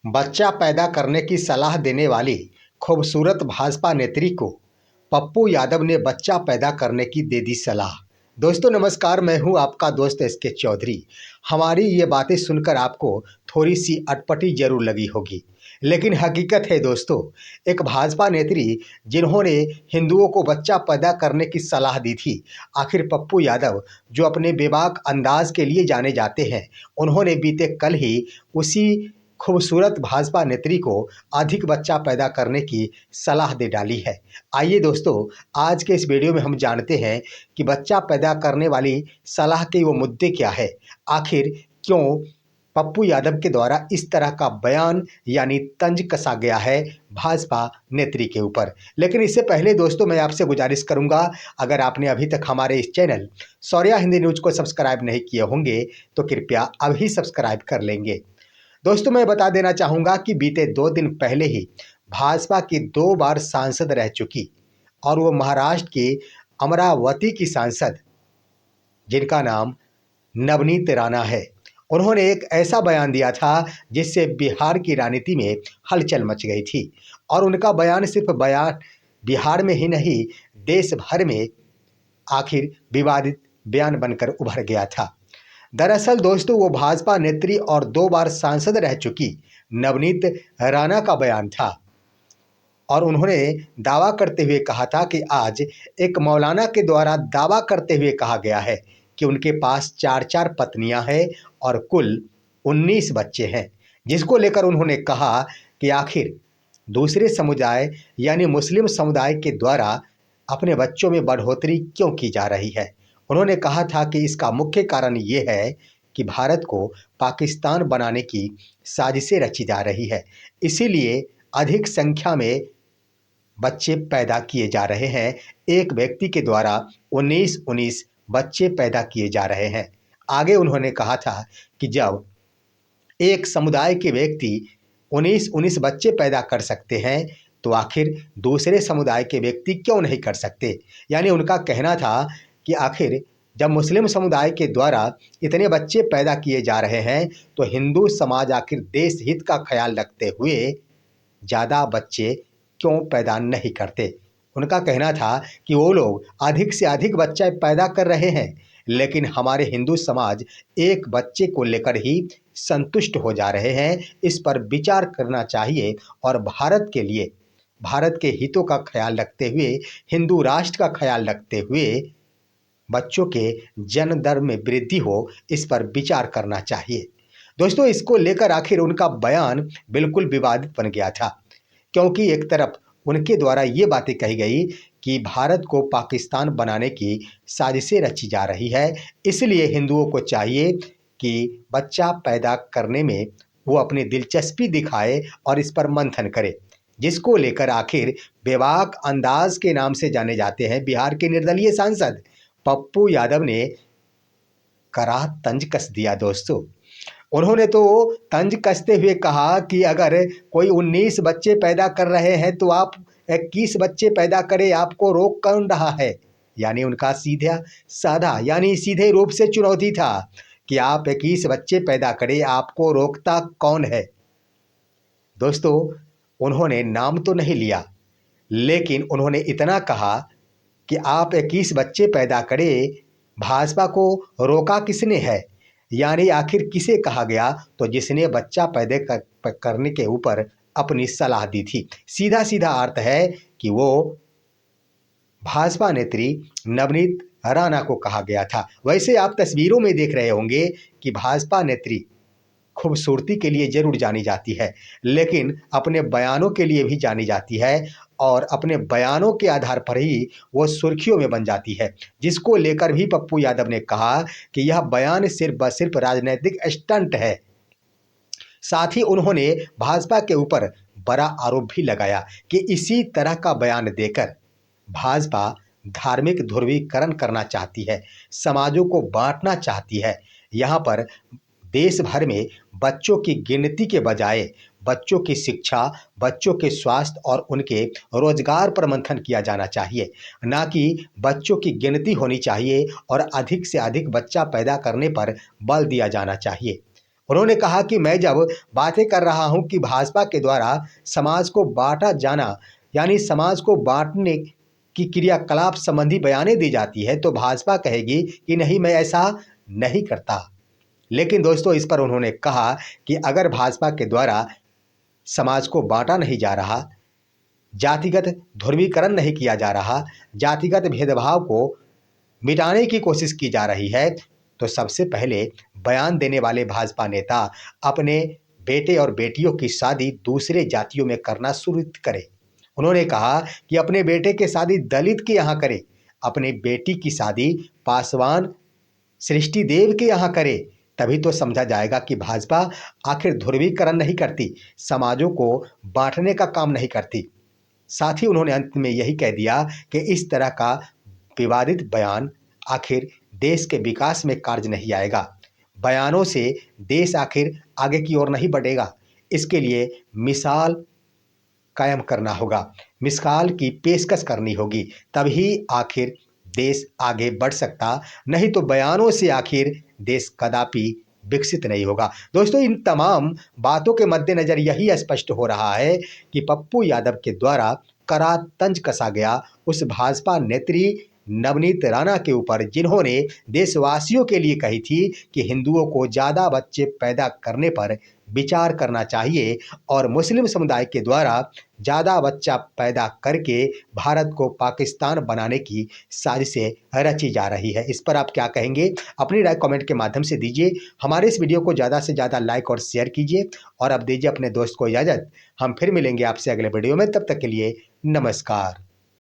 बच्चा पैदा करने की सलाह देने वाली खूबसूरत भाजपा नेत्री को पप्पू यादव ने बच्चा पैदा करने की दे दी सलाह। दोस्तों नमस्कार, मैं हूं आपका दोस्त एसके चौधरी। हमारी ये बातें सुनकर आपको थोड़ी सी अटपटी जरूर लगी होगी, लेकिन हकीकत है दोस्तों, एक भाजपा नेत्री जिन्होंने हिंदुओं को बच्चा पैदा करने की सलाह दी थी, आखिर पप्पू यादव जो अपने बेबाक अंदाज के लिए जाने जाते हैं, उन्होंने बीते कल ही उसी खूबसूरत भाजपा नेत्री को अधिक बच्चा पैदा करने की सलाह दे डाली है। आइए दोस्तों, आज के इस वीडियो में हम जानते हैं कि बच्चा पैदा करने वाली सलाह के वो मुद्दे क्या है। आखिर क्यों पप्पू यादव के द्वारा इस तरह का बयान यानी तंज कसा गया है भाजपा नेत्री के ऊपर। लेकिन इससे पहले दोस्तों, मैं आपसे गुजारिश करूंगा, अगर आपने अभी तक हमारे इस चैनल सौर्या हिंदी न्यूज को सब्सक्राइब नहीं किए होंगे तो कृपया अभी सब्सक्राइब कर लेंगे। दोस्तों मैं बता देना चाहूँगा कि बीते 2 दिन पहले ही भाजपा की 2 बार सांसद रह चुकी और वो महाराष्ट्र की अमरावती की सांसद, जिनका नाम नवनीत राणा है, उन्होंने एक ऐसा बयान दिया था जिससे बिहार की राजनीति में हलचल मच गई थी। और उनका बयान सिर्फ बयान बिहार में ही नहीं, देश भर में आखिर विवादित बयान बनकर उभर गया था। दरअसल दोस्तों, वो भाजपा नेत्री और 2 बार सांसद रह चुकी नवनीत राणा का बयान था और उन्होंने दावा करते हुए कहा था कि आज एक मौलाना के द्वारा दावा करते हुए कहा गया है कि उनके पास 4-4 पत्नियां हैं और कुल 19 बच्चे हैं, जिसको लेकर उन्होंने कहा कि आखिर दूसरे समुदाय यानी मुस्लिम समुदाय के द्वारा अपने बच्चों में बढ़ोतरी क्यों की जा रही है। उन्होंने कहा था कि इसका मुख्य कारण ये है कि भारत को पाकिस्तान बनाने की साजिशें रची जा रही है, इसीलिए अधिक संख्या में बच्चे पैदा किए जा रहे हैं। एक व्यक्ति के द्वारा 19 बच्चे पैदा किए जा रहे हैं। आगे उन्होंने कहा था कि जब एक समुदाय के व्यक्ति 19 बच्चे पैदा कर सकते हैं तो आखिर दूसरे समुदाय के व्यक्ति क्यों नहीं कर सकते। यानी उनका कहना था कि आखिर जब मुस्लिम समुदाय के द्वारा इतने बच्चे पैदा किए जा रहे हैं तो हिंदू समाज आखिर देश हित का ख्याल रखते हुए ज़्यादा बच्चे क्यों पैदा नहीं करते। उनका कहना था कि वो लोग अधिक से अधिक बच्चे पैदा कर रहे हैं, लेकिन हमारे हिंदू समाज एक बच्चे को लेकर ही संतुष्ट हो जा रहे हैं। इस पर विचार करना चाहिए और भारत के लिए, भारत के हितों का ख्याल रखते हुए, हिंदू राष्ट्र का ख्याल रखते हुए बच्चों के जन्म दर में वृद्धि हो, इस पर विचार करना चाहिए। दोस्तों इसको लेकर आखिर उनका बयान बिल्कुल विवादित बन गया था, क्योंकि एक तरफ उनके द्वारा ये बातें कही गई कि भारत को पाकिस्तान बनाने की साजिशें रची जा रही है, इसलिए हिंदुओं को चाहिए कि बच्चा पैदा करने में वो अपनी दिलचस्पी दिखाए और इस पर मंथन करे, जिसको लेकर आखिर बेबाक अंदाज के नाम से जाने जाते हैं बिहार के निर्दलीय सांसद पप्पू यादव ने कड़ा तंज कस दिया। दोस्तों उन्होंने तो तंज कसते हुए कहा कि अगर कोई 19 बच्चे पैदा कर रहे हैं तो आप 21 बच्चे पैदा करें, आपको रोक कौन रहा है। यानी उनका सीधा साधा यानी सीधे रूप से चुनौती था कि आप 21 बच्चे पैदा करें, आपको रोकता कौन है। दोस्तों उन्होंने नाम तो नहीं लिया, लेकिन उन्होंने इतना कहा कि आप 21 बच्चे पैदा करें, भाजपा को रोका किसने है। यानी आखिर किसे कहा गया, तो जिसने बच्चा पैदा करने के ऊपर अपनी सलाह दी थी। सीधा सीधा अर्थ है कि वो भाजपा नेत्री नवनीत राणा को कहा गया था। वैसे आप तस्वीरों में देख रहे होंगे कि भाजपा नेत्री खूबसूरती के लिए जरूर जानी जाती है, लेकिन अपने बयानों के लिए भी जानी जाती है और अपने बयानों के आधार पर ही वो सुर्खियों में बन जाती है, जिसको लेकर भी पप्पू यादव ने कहा कि यह बयान सिर्फ व सिर्फ राजनीतिक स्टंट है। साथ ही उन्होंने भाजपा के ऊपर बड़ा आरोप भी लगाया कि इसी तरह का बयान देकर भाजपा धार्मिक ध्रुवीकरण करना चाहती है, समाजों को बांटना चाहती है। यहाँ पर देश भर में बच्चों की गिनती के बजाय बच्चों की शिक्षा, बच्चों के स्वास्थ्य और उनके रोजगार पर मंथन किया जाना चाहिए, ना कि बच्चों की गिनती होनी चाहिए और अधिक से अधिक बच्चा पैदा करने पर बल दिया जाना चाहिए। उन्होंने कहा कि मैं जब बातें कर रहा हूं कि भाजपा के द्वारा समाज को बांटा जाना यानी समाज को बांटने की क्रियाकलाप संबंधी बयानें दी जाती है तो भाजपा कहेगी कि नहीं, मैं ऐसा नहीं करता। लेकिन दोस्तों, इस पर उन्होंने कहा कि अगर भाजपा के द्वारा समाज को बांटा नहीं जा रहा, जातिगत ध्रुवीकरण नहीं किया जा रहा, जातिगत भेदभाव को मिटाने की कोशिश की जा रही है, तो सबसे पहले बयान देने वाले भाजपा नेता अपने बेटे और बेटियों की शादी दूसरे जातियों में करना शुरू करें। उन्होंने कहा कि अपने बेटे की शादी दलित के यहाँ करें, अपनी बेटी की शादी पासवान सृष्टि देव के यहाँ करे, तभी तो समझा जाएगा कि भाजपा आखिर ध्रुवीकरण नहीं करती, समाजों को बांटने का काम नहीं करती। साथ ही उन्होंने अंत में यही कह दिया कि इस तरह का विवादित बयान आखिर देश के विकास में कार्य नहीं आएगा। बयानों से देश आखिर आगे की ओर नहीं बढ़ेगा। इसके लिए मिसाल कायम करना होगा, मिसाल की पेशकश करनी होगी, तभी आखिर देश आगे बढ़ सकता, नहीं तो बयानों से आखिर देश कदापि विकसित नहीं होगा। दोस्तों, इन तमाम बातों के मद्देनजर यही स्पष्ट हो रहा है कि पप्पू यादव के द्वारा कड़ा तंज कसा गया उस भाजपा नेत्री नवनीत राणा के ऊपर, जिन्होंने देशवासियों के लिए कही थी कि हिंदुओं को ज़्यादा बच्चे पैदा करने पर विचार करना चाहिए और मुस्लिम समुदाय के द्वारा ज़्यादा बच्चा पैदा करके भारत को पाकिस्तान बनाने की साजिशें रची जा रही है। इस पर आप क्या कहेंगे? अपनी राय कमेंट के माध्यम से दीजिए। हमारे इस वीडियो को ज़्यादा से ज़्यादा लाइक और शेयर कीजिए और अब दीजिए अपने दोस्त को इजाज़त। हम फिर मिलेंगे आपसे अगले वीडियो में, तब तक के लिए नमस्कार।